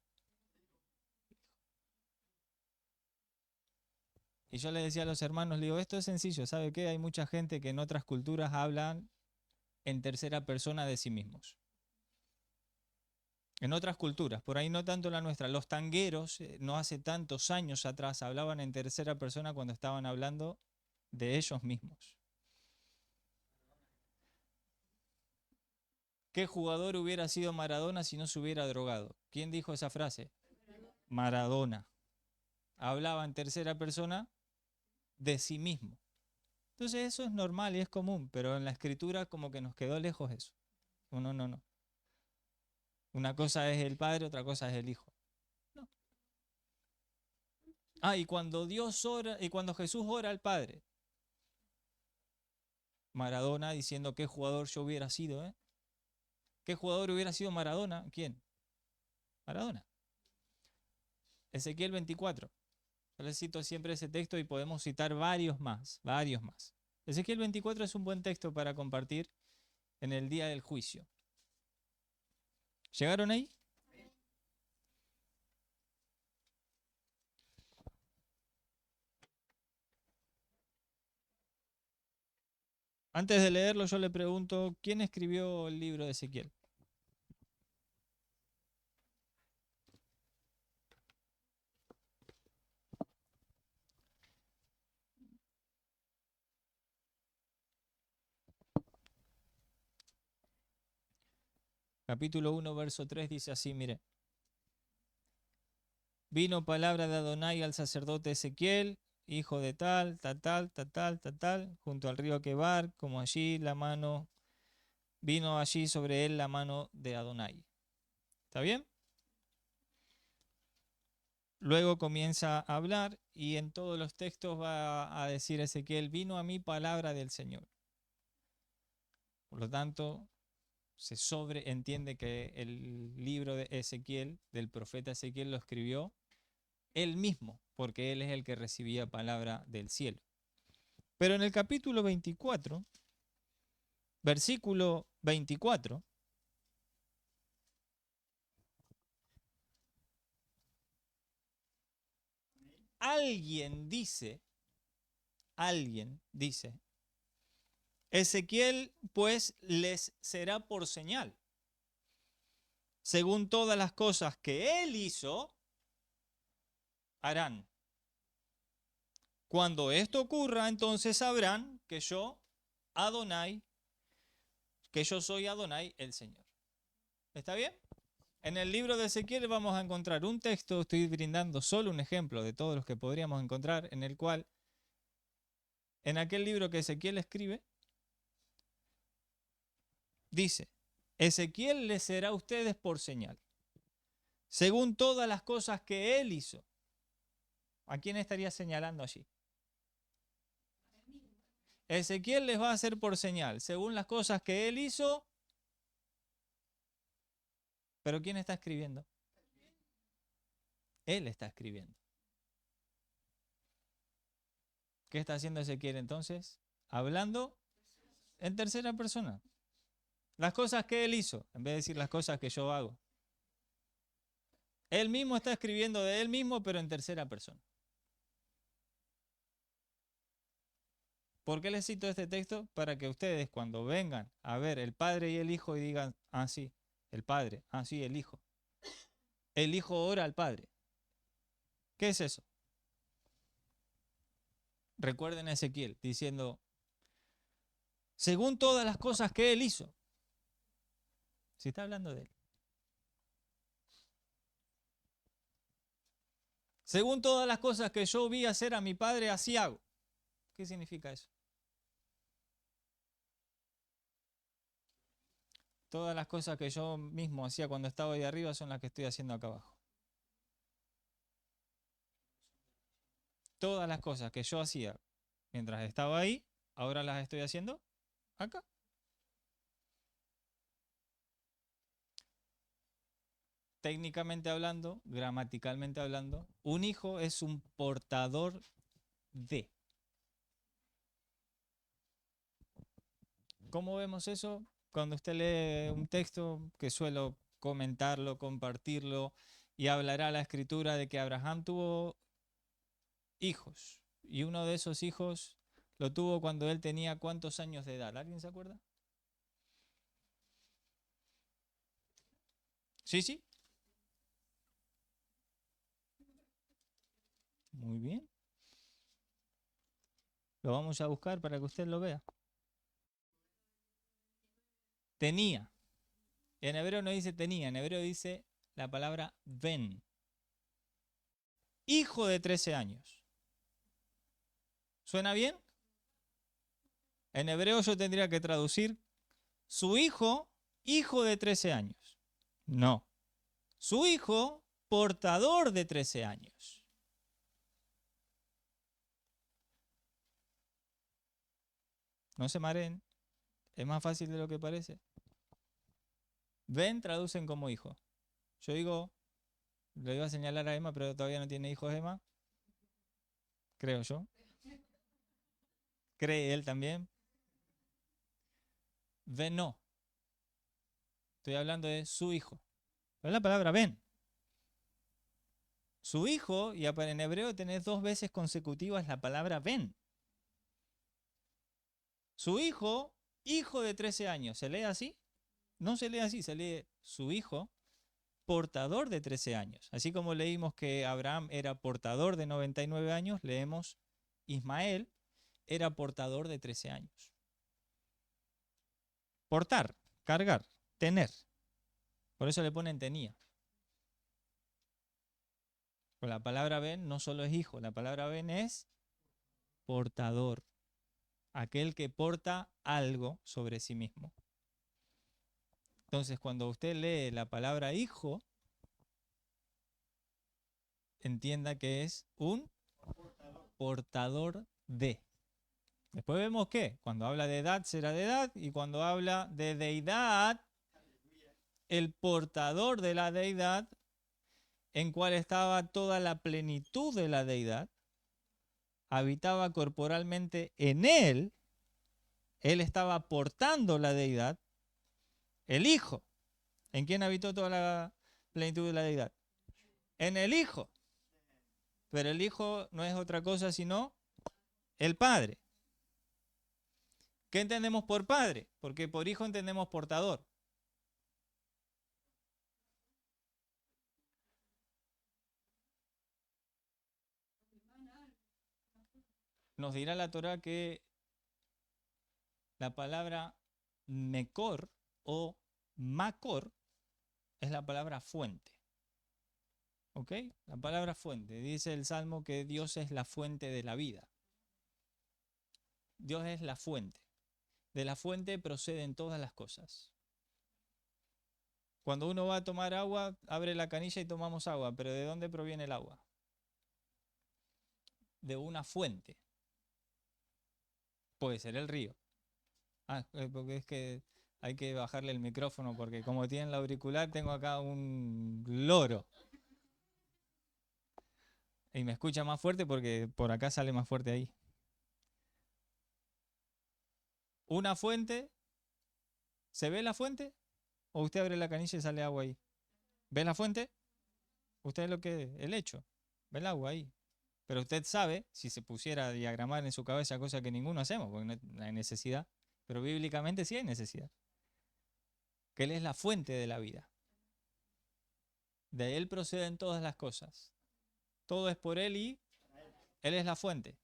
Y yo le decía a los hermanos, le digo, esto es sencillo, ¿sabe qué? Hay mucha gente que en otras culturas hablan en tercera persona de sí mismos. En otras culturas, por ahí no tanto la nuestra. Los tangueros, no hace tantos años atrás, hablaban en tercera persona cuando estaban hablando de ellos mismos. ¿Qué jugador hubiera sido Maradona si no se hubiera drogado? ¿Quién dijo esa frase? Maradona. Hablaba en tercera persona de sí mismo. Entonces eso es normal y es común, pero en la escritura como que nos quedó lejos eso. No. Una cosa es el Padre, otra cosa es el Hijo. No. Y cuando Dios ora, y cuando Jesús ora al Padre, Maradona diciendo qué jugador yo hubiera sido, ¿eh? ¿Qué jugador hubiera sido Maradona? ¿Quién? Maradona. Ezequiel 24. Yo les cito siempre ese texto y podemos citar varios más. Ezequiel 24 es un buen texto para compartir en el día del juicio. ¿Llegaron ahí? Antes de leerlo, yo le pregunto, ¿quién escribió el libro de Ezequiel? Capítulo 1, verso 3 dice así, mire. Vino palabra de Adonai al sacerdote Ezequiel, hijo de tal, junto al río Quebar, como allí la mano, vino allí sobre él la mano de Adonai. ¿Está bien? Luego comienza a hablar y en todos los textos va a decir Ezequiel, vino a mí palabra del Señor. Por lo tanto, se sobreentiende que el libro de Ezequiel, del profeta Ezequiel, lo escribió él mismo, porque él es el que recibía palabra del cielo. Pero en el capítulo 24, versículo 24, alguien dice, Ezequiel pues les será por señal, según todas las cosas que él hizo, harán. Cuando esto ocurra, entonces sabrán que yo Adonai, que yo soy Adonai, el Señor. ¿Está bien? En el libro de Ezequiel vamos a encontrar un texto, estoy brindando solo un ejemplo de todos los que podríamos encontrar, en el cual, en aquel libro que Ezequiel escribe, dice, Ezequiel les será a ustedes por señal, según todas las cosas que él hizo. ¿A quién estaría señalando allí? Ezequiel les va a hacer por señal, según las cosas que él hizo. ¿Pero quién está escribiendo? Él está escribiendo. ¿Qué está haciendo Ezequiel entonces? Hablando en tercera persona. Las cosas que él hizo, en vez de decir las cosas que yo hago. Él mismo está escribiendo de él mismo, pero en tercera persona. ¿Por qué les cito este texto? Para que ustedes cuando vengan a ver el Padre y el Hijo y digan, ah, sí, el Padre, ah, sí, el Hijo. El Hijo ora al Padre. ¿Qué es eso? Recuerden a Ezequiel diciendo, según todas las cosas que él hizo. Si está hablando de él. Según todas las cosas que yo vi hacer a mi Padre, así hago. ¿Qué significa eso? Todas las cosas que yo mismo hacía cuando estaba ahí arriba son las que estoy haciendo acá abajo. Todas las cosas que yo hacía mientras estaba ahí, ahora las estoy haciendo acá. Técnicamente hablando, gramaticalmente hablando, un hijo es un portador de. ¿Cómo vemos eso? Cuando usted lee un texto, que suelo comentarlo, compartirlo, y hablará la escritura de que Abraham tuvo hijos, y uno de esos hijos lo tuvo cuando él tenía ¿cuántos años de edad? ¿Alguien se acuerda? Sí, sí. Muy bien. Lo vamos a buscar para que usted lo vea. Tenía. En hebreo no dice tenía, en hebreo dice la palabra ben. Hijo de 13 años. ¿Suena bien? En hebreo yo tendría que traducir su hijo, hijo de 13 años. No. Su hijo, portador de 13 años. No se mareen. Es más fácil de lo que parece. Ben traducen como hijo. Yo digo, le iba a señalar a Emma, pero todavía no tiene hijos Emma. Creo yo. ¿Cree él también? Ben no. Estoy hablando de su hijo. Es la palabra Ben. Su hijo, y en hebreo tenés 2 veces consecutivas la palabra Ben. Su hijo, hijo de 13 años. ¿Se lee así? No se lee así, se lee su hijo, portador de 13 años. Así como leímos que Abraham era portador de 99 años, leemos Ismael era portador de 13 años. Portar, cargar, tener. Por eso le ponen tenía. Pero la palabra ben no solo es hijo, la palabra ben es portador. Aquel que porta algo sobre sí mismo. Entonces, cuando usted lee la palabra hijo, entienda que es un portador de. Después vemos que cuando habla de edad será de edad y cuando habla de deidad, el portador de la deidad, en cual estaba toda la plenitud de la deidad, habitaba corporalmente en él estaba portando la deidad, el Hijo. ¿En quién habitó toda la plenitud de la deidad? En el Hijo. Pero el Hijo no es otra cosa sino el Padre. ¿Qué entendemos por Padre? Porque por Hijo entendemos portador. Nos dirá la Torá que La palabra mecor o macor es la palabra fuente. ¿Ok? La palabra fuente. Dice el Salmo que Dios es la fuente de la vida. Dios es la fuente. De la fuente proceden todas las cosas. Cuando uno va a tomar agua, abre la canilla y tomamos agua. ¿Pero de dónde proviene el agua? De una fuente. Puede ser el río. Porque es que hay que bajarle el micrófono porque como tiene el auricular tengo acá un loro. Y me escucha más fuerte porque por acá sale más fuerte ahí. Una fuente. ¿Se ve la fuente? ¿O usted abre la canilla y sale agua ahí? ¿Ve la fuente? Usted es lo que el hecho. Ve el agua ahí. Pero usted sabe, si se pusiera a diagramar en su cabeza, cosa que ninguno hacemos, porque no hay necesidad, pero bíblicamente sí hay necesidad, que Él es la fuente de la vida. De Él proceden todas las cosas. Todo es por Él y Él es la fuente.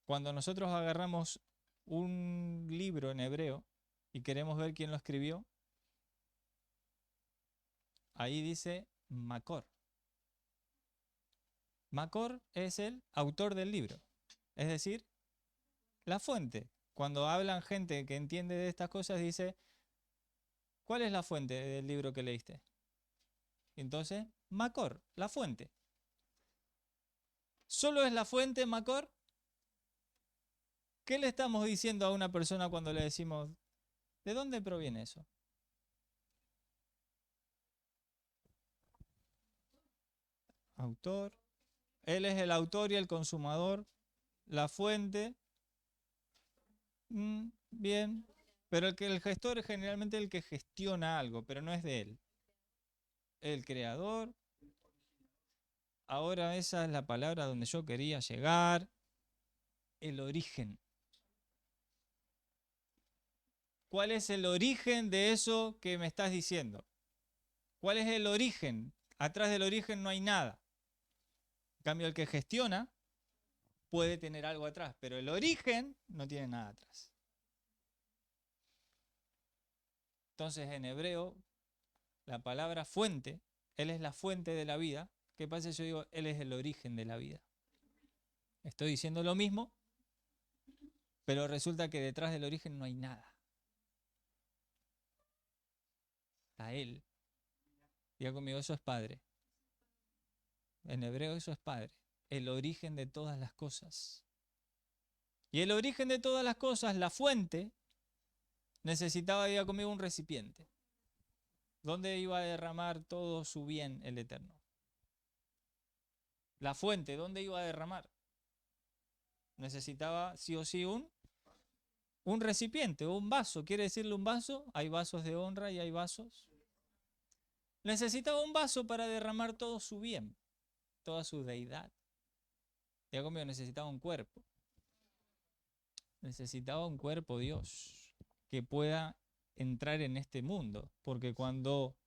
Cuando nosotros agarramos un libro en hebreo y queremos ver quién lo escribió, ahí dice Macor. Macor es el autor del libro, es decir, la fuente. Cuando hablan gente que entiende de estas cosas, dice, ¿cuál es la fuente del libro que leíste? Entonces, Macor, la fuente. ¿Solo es la fuente Macor? ¿Qué le estamos diciendo a una persona cuando le decimos, ¿de dónde proviene eso? Autor. Él es el autor y el consumador. La fuente. Bien. Pero el gestor es generalmente el que gestiona algo, pero no es de él. El creador. Ahora esa es la palabra donde yo quería llegar. El origen. ¿Cuál es el origen de eso que me estás diciendo? ¿Cuál es el origen? Atrás del origen no hay nada. En cambio, el que gestiona puede tener algo atrás, pero el origen no tiene nada atrás. Entonces, en hebreo, la palabra fuente, Él es la fuente de la vida. ¿Qué pasa si yo digo, Él es el origen de la vida? Estoy diciendo lo mismo, pero resulta que detrás del origen no hay nada. Está Él. Diga conmigo, eso es Padre. En hebreo eso es Padre. El origen de todas las cosas. Y el origen de todas las cosas, la fuente, necesitaba, diga conmigo, un recipiente. ¿Dónde iba a derramar todo su bien el Eterno? La fuente, ¿dónde iba a derramar? Necesitaba sí o sí un recipiente o un vaso. ¿Quiere decirle un vaso? Hay vasos de honra y hay vasos. Necesitaba un vaso para derramar todo su bien, toda su deidad. Diga conmigo, necesitaba un cuerpo. Necesitaba un cuerpo, Dios, que pueda entrar en este mundo. Porque cuando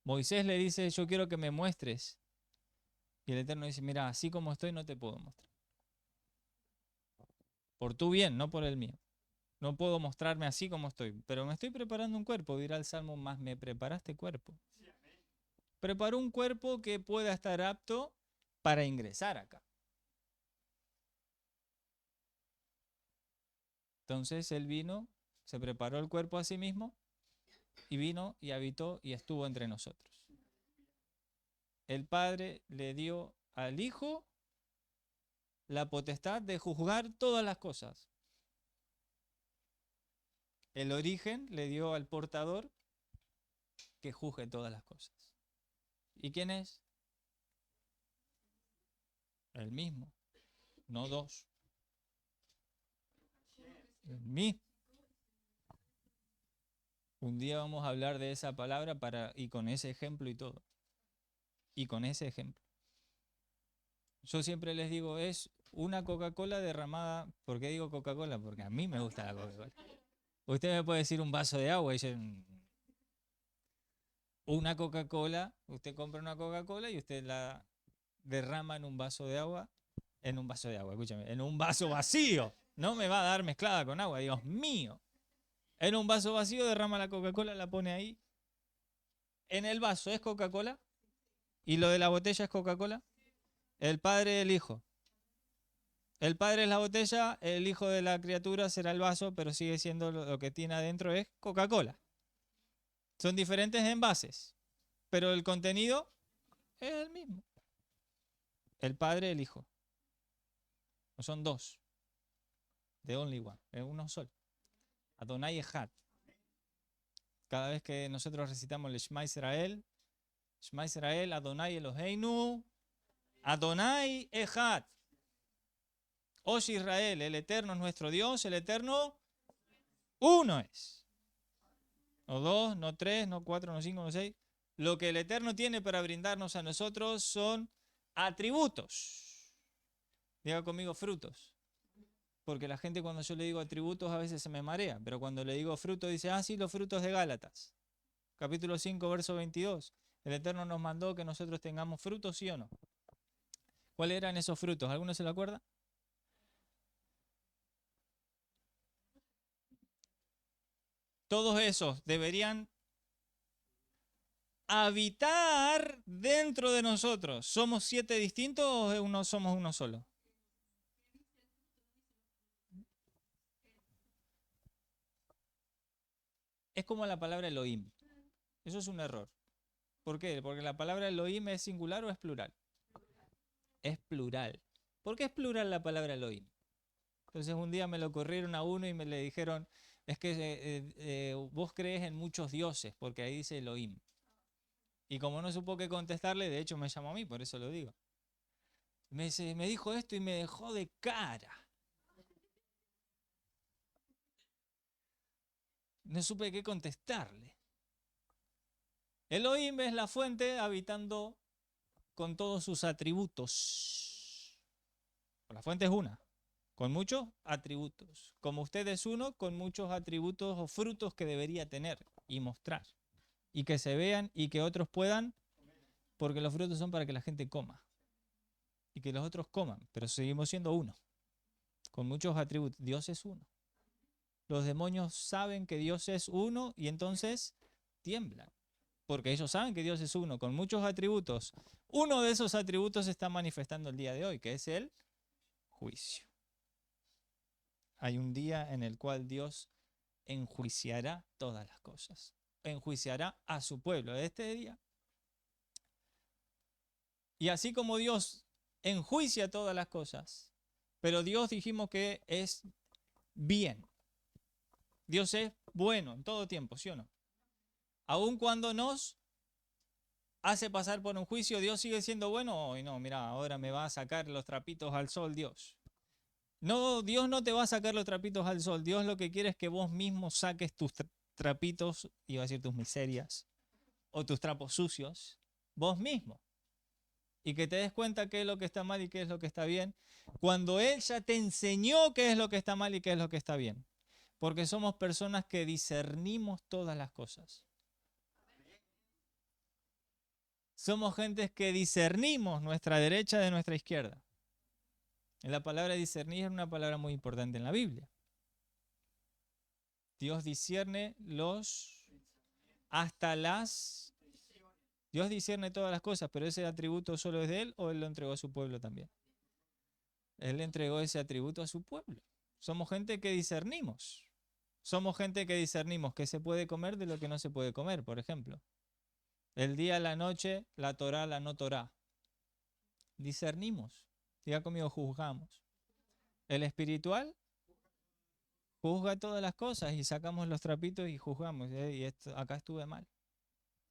Moisés le dice, yo quiero que me muestres, y el Eterno dice, mira, así como estoy no te puedo mostrar. Por tu bien, no por el mío. No puedo mostrarme así como estoy, pero me estoy preparando un cuerpo, dirá el Salmo, más me preparaste cuerpo. Preparó un cuerpo que pueda estar apto para ingresar acá. Entonces él vino, se preparó el cuerpo a sí mismo y vino y habitó y estuvo entre nosotros. El Padre le dio al Hijo la potestad de juzgar todas las cosas. El origen le dio al portador que juzgue todas las cosas. ¿Y quién es? El mismo, no dos. El mismo. Un día vamos a hablar de esa palabra y con ese ejemplo y todo. Y con ese ejemplo. Yo siempre les digo, es una Coca-Cola derramada. ¿Por qué digo Coca-Cola? Porque a mí me gusta la Coca-Cola. Usted me puede decir un vaso de agua y yo, una Coca-Cola, usted compra una Coca-Cola y usted la derrama en un vaso de agua, escúchame, en un vaso vacío. No me va a dar mezclada con agua, Dios mío. En un vaso vacío derrama la Coca-Cola, la pone ahí. En el vaso es Coca-Cola y lo de la botella es Coca-Cola. El padre y el hijo. El padre es la botella, el hijo de la criatura será el vaso, pero sigue siendo lo que tiene adentro es Coca-Cola. Son diferentes envases, pero el contenido es el mismo. El padre y el hijo. No son dos. The only one. Es uno solo. Adonai Echad. Cada vez que nosotros recitamos el Shema Israel, Adonai Eloheinu, Adonai Echad. Osh Israel, el Eterno es nuestro Dios, el Eterno uno es. No dos, no tres, no cuatro, no cinco, no seis. Lo que el Eterno tiene para brindarnos a nosotros son atributos. Diga conmigo frutos. Porque la gente cuando yo le digo atributos a veces se me marea, pero cuando le digo frutos dice, sí, los frutos de Gálatas. Capítulo 5, verso 22. El Eterno nos mandó que nosotros tengamos frutos, ¿sí o no? ¿Cuáles eran esos frutos? ¿Alguno se lo acuerda? Todos esos deberían habitar dentro de nosotros. ¿Somos 7 distintos o somos uno solo? Es como la palabra Elohim. Eso es un error. ¿Por qué? Porque la palabra Elohim es singular o es plural. Es plural. ¿Por qué es plural la palabra Elohim? Entonces un día me lo corrieron a uno y me le dijeron, es que vos crees en muchos dioses, porque ahí dice Elohim. Y como no supo qué contestarle, de hecho me llamó a mí, por eso lo digo. Me dijo esto y me dejó de cara. No supe qué contestarle. Elohim es la fuente habitando con todos sus atributos. La fuente es una, con muchos atributos. Como usted es uno, con muchos atributos o frutos que debería tener y mostrar. Y que se vean y que otros puedan, porque los frutos son para que la gente coma. Y que los otros coman, pero seguimos siendo uno, con muchos atributos. Dios es uno. Los demonios saben que Dios es uno y entonces tiemblan. Porque ellos saben que Dios es uno, con muchos atributos. Uno de esos atributos se está manifestando el día de hoy, que es el juicio. Hay un día en el cual Dios enjuiciará todas las cosas. Enjuiciará a su pueblo de este día. Y así como Dios enjuicia todas las cosas, pero Dios dijimos que es bien. Dios es bueno en todo tiempo, ¿sí o no? Aun cuando nos hace pasar por un juicio, Dios sigue siendo bueno. Y no, mira, ahora me va a sacar los trapitos al sol, Dios. No, Dios no te va a sacar los trapitos al sol. Dios lo que quiere es que vos mismo saques tus trapitos, iba a decir tus miserias, o tus trapos sucios, vos mismo. Y que te des cuenta qué es lo que está mal y qué es lo que está bien, cuando Él ya te enseñó qué es lo que está mal y qué es lo que está bien. Porque somos personas que discernimos todas las cosas. Somos gentes que discernimos nuestra derecha de nuestra izquierda. La palabra discernir es una palabra muy importante en la Biblia. Dios discierne hasta las... Dios discierne todas las cosas, pero ese atributo solo es de Él o Él lo entregó a su pueblo también. Él le entregó ese atributo a su pueblo. Somos gente que discernimos. Somos gente que discernimos qué se puede comer de lo que no se puede comer, por ejemplo. El día, la noche, la Torá, la no Torá. Discernimos. Diga conmigo, juzgamos. El espiritual juzga todas las cosas y sacamos los trapitos y juzgamos. Y acá estuve mal.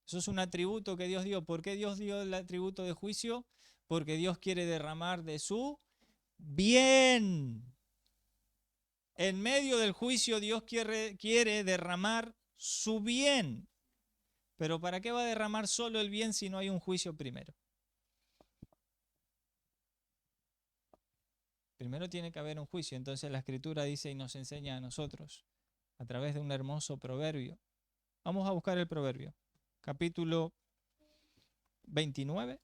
Eso es un atributo que Dios dio. ¿Por qué Dios dio el atributo de juicio? Porque Dios quiere derramar de su bien. En medio del juicio Dios quiere derramar su bien. Pero ¿para qué va a derramar solo el bien si no hay un juicio primero? Primero tiene que haber un juicio. Entonces la Escritura dice y nos enseña a nosotros a través de un hermoso proverbio. Vamos a buscar el proverbio. Capítulo 29.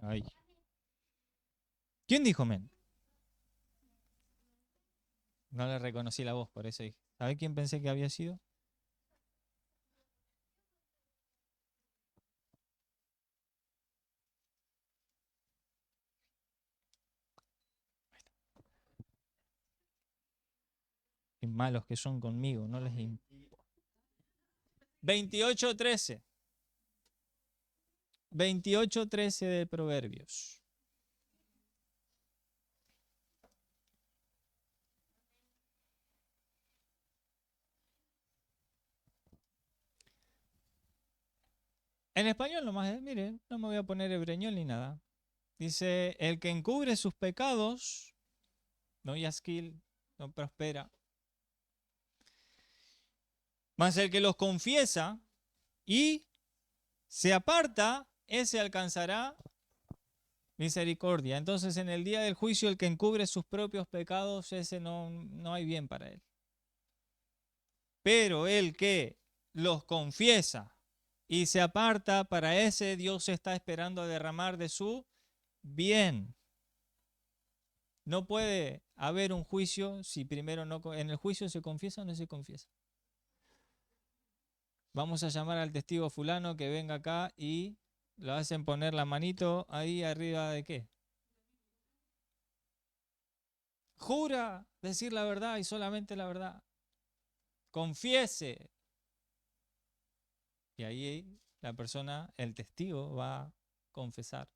Ay. ¿Quién dijo amén? No le reconocí la voz, por eso dije. ¿Sabe quién pensé que había sido? Qué malos que son conmigo, no les importa. 28:13. 28:13 de Proverbios. En español nomás, mire, no me voy a poner hebreñol ni nada. Dice, el que encubre sus pecados, no yasquil, no prospera. Mas el que los confiesa y se aparta, ese alcanzará misericordia. Entonces en el día del juicio el que encubre sus propios pecados, ese no hay bien para él. Pero el que los confiesa y se aparta, para ese Dios está esperando a derramar de su bien. No puede haber un juicio si primero no... En el juicio se confiesa o no se confiesa. Vamos a llamar al testigo fulano que venga acá y lo hacen poner la manito ahí arriba de qué. Jura decir la verdad y solamente la verdad. Confiese. Y ahí la persona, el testigo, va a confesar.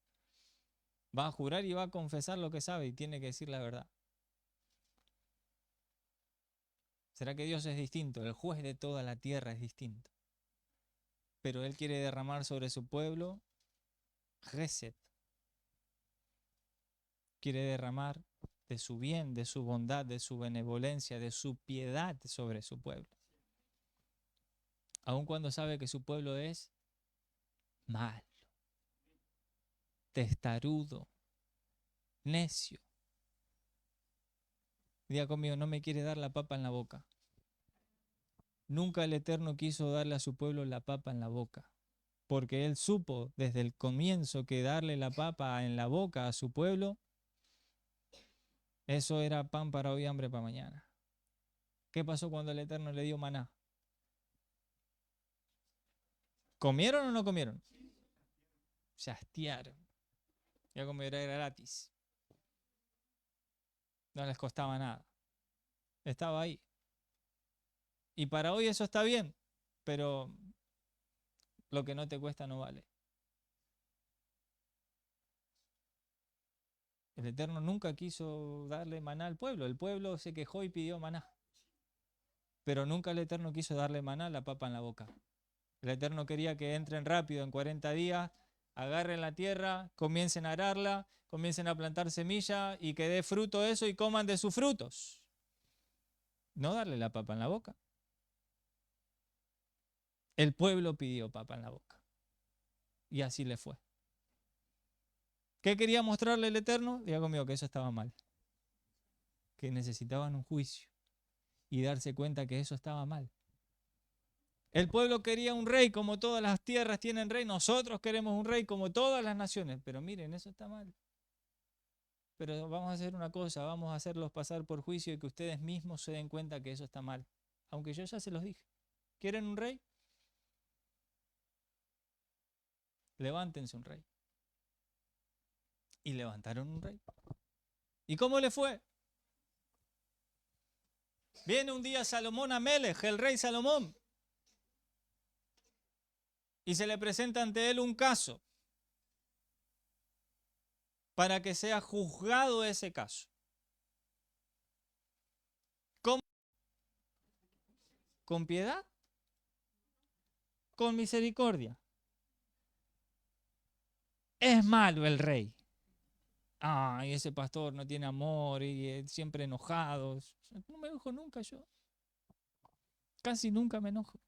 Va a jurar y va a confesar lo que sabe y tiene que decir la verdad. ¿Será que Dios es distinto? El juez de toda la tierra es distinto. Pero Él quiere derramar sobre su pueblo Gesed. Quiere derramar de su bien, de su bondad, de su benevolencia, de su piedad sobre su pueblo. Aun cuando sabe que su pueblo es malo, testarudo, necio. Diga conmigo, no me quiere dar la papa en la boca. Nunca el Eterno quiso darle a su pueblo la papa en la boca, porque Él supo desde el comienzo que darle la papa en la boca a su pueblo, eso era pan para hoy, hambre para mañana. ¿Qué pasó cuando el Eterno le dio maná? ¿Comieron o no comieron? Se hastiaron. Ya como era gratis. No les costaba nada. Estaba ahí. Y para hoy eso está bien, pero lo que no te cuesta no vale. El Eterno nunca quiso darle maná al pueblo. El pueblo se quejó y pidió maná. Pero nunca el Eterno quiso darle maná, la papa en la boca. El Eterno quería que entren rápido en 40 días, agarren la tierra, comiencen a ararla, comiencen a plantar semilla y que dé fruto eso y coman de sus frutos. No darle la papa en la boca. El pueblo pidió papa en la boca. Y así le fue. ¿Qué quería mostrarle el Eterno? Diga conmigo que eso estaba mal. Que necesitaban un juicio y darse cuenta que eso estaba mal. El pueblo quería un rey, como todas las tierras tienen rey. Nosotros queremos un rey como todas las naciones. Pero miren, eso está mal. Pero vamos a hacer una cosa, vamos a hacerlos pasar por juicio y que ustedes mismos se den cuenta que eso está mal. Aunque yo ya se los dije. ¿Quieren un rey? Levántense un rey. Y levantaron un rey. ¿Y cómo le fue? Viene un día Salomón Amelech, el rey Salomón, y se le presenta ante él un caso para que sea juzgado ese caso. ¿Cómo? ¿Con piedad? ¿Con misericordia? Es malo el rey. Ay, ese pastor no tiene amor y siempre enojado. No me enojo nunca yo. Casi nunca me enojo.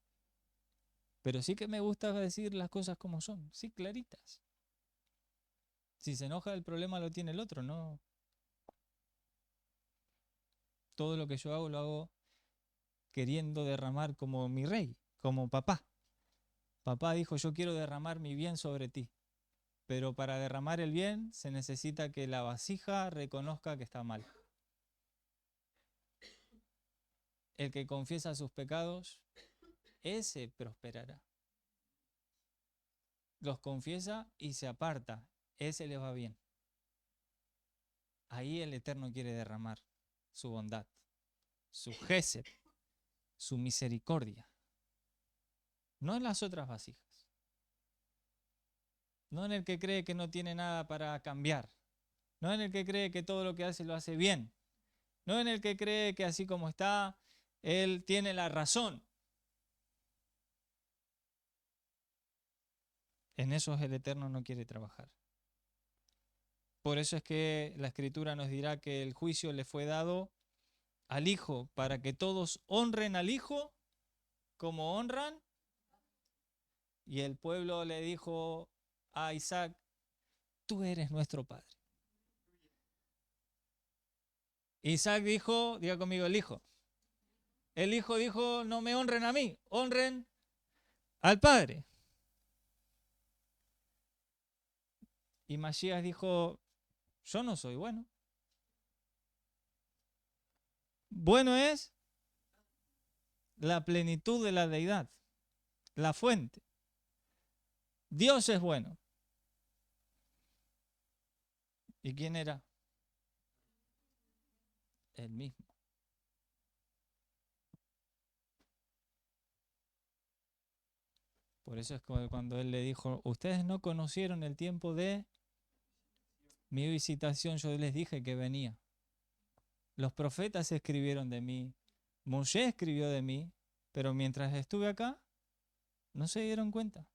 Pero sí que me gusta decir las cosas como son, sí, claritas. Si se enoja, el problema lo tiene el otro, ¿no? Todo lo que yo hago lo hago queriendo derramar como mi rey, como papá. Papá dijo, yo quiero derramar mi bien sobre ti, Pero para derramar el bien se necesita que la vasija reconozca que está mal. El que confiesa sus pecados, ese prosperará. Los confiesa y se aparta, ese le va bien. Ahí el Eterno quiere derramar su bondad, su gesed, su misericordia. No en las otras vasijas. No en el que cree que no tiene nada para cambiar. No en el que cree que todo lo que hace lo hace bien. No en el que cree que así como está, él tiene la razón. En eso el Eterno no quiere trabajar. Por eso es que la Escritura nos dirá que el juicio le fue dado al Hijo, para que todos honren al Hijo como honran. Y el pueblo le dijo a Isaac, tú eres nuestro padre. Isaac dijo, diga conmigo el Hijo. El Hijo dijo, no me honren a mí, honren al Padre. Y Masías dijo, yo no soy bueno. Bueno es la plenitud de la deidad, la fuente. Dios es bueno. ¿Y quién era? Él mismo. Por eso es cuando él le dijo, ustedes no conocieron el tiempo de mi visitación, yo les dije que venía. Los profetas escribieron de mí, Moshe escribió de mí, pero mientras estuve acá, no se dieron cuenta.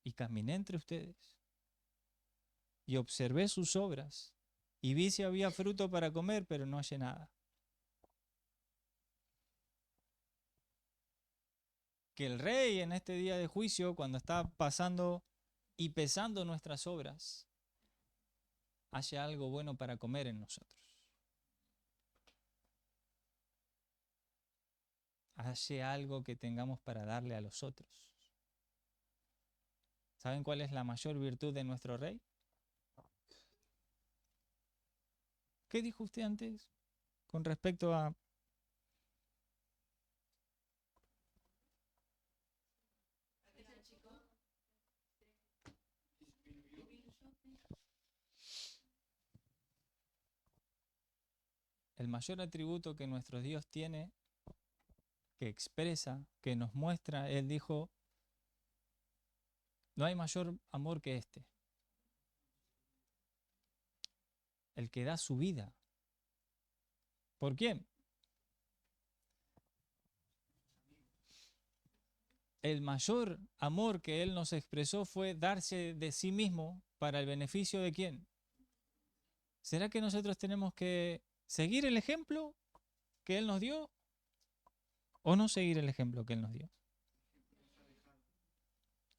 Y caminé entre ustedes, y observé sus obras, y vi si había fruto para comer, pero no hallé nada. Que el rey en este día de juicio, cuando está pasando y pesando nuestras obras, haya algo bueno para comer en nosotros. Haya algo que tengamos para darle a los otros. ¿Saben cuál es la mayor virtud de nuestro rey? ¿Qué dijo usted antes con respecto a... El mayor atributo que nuestro Dios tiene, que expresa, que nos muestra, Él dijo, no hay mayor amor que este. El que da su vida. ¿Por quién? El mayor amor que Él nos expresó fue darse de sí mismo para el beneficio de quién. ¿Será que nosotros tenemos que seguir el ejemplo que Él nos dio o no seguir el ejemplo que Él nos dio?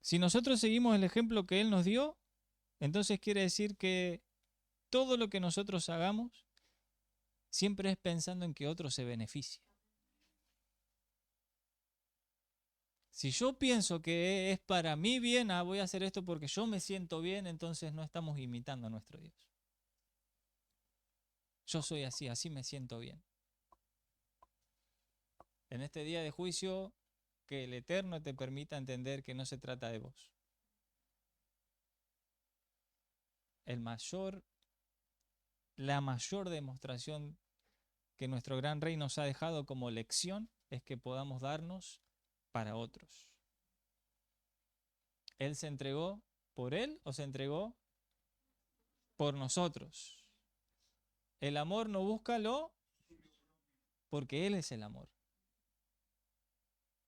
Si nosotros seguimos el ejemplo que Él nos dio, entonces quiere decir que todo lo que nosotros hagamos siempre es pensando en que otro se beneficie. Si yo pienso que es para mí bien, voy a hacer esto porque yo me siento bien, entonces no estamos imitando a nuestro Dios. Yo soy así, así me siento bien. En este día de juicio, que el Eterno te permita entender que no se trata de vos. La mayor demostración que nuestro gran Rey nos ha dejado como lección es que podamos darnos para otros. ¿Él se entregó por Él o se entregó por nosotros? El amor no busca lo porque Él es el amor.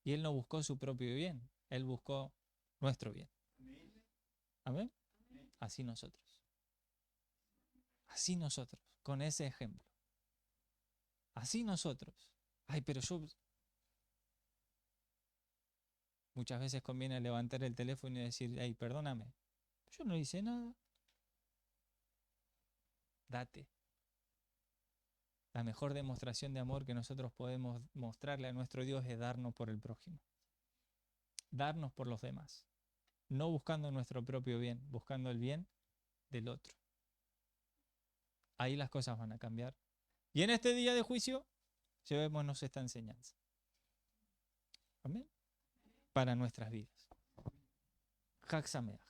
Y Él no buscó su propio bien, Él buscó nuestro bien. ¿Amén? Así nosotros. Así nosotros, con ese ejemplo. Así nosotros. Ay, pero yo... Muchas veces conviene levantar el teléfono y decir, ay, perdóname, yo no hice nada. Date. La mejor demostración de amor que nosotros podemos mostrarle a nuestro Dios es darnos por el prójimo. Darnos por los demás. no buscando nuestro propio bien, buscando el bien del otro. Ahí las cosas van a cambiar. Y en este día de juicio, llevémonos esta enseñanza. Amén. Para nuestras vidas. Chag Sameach.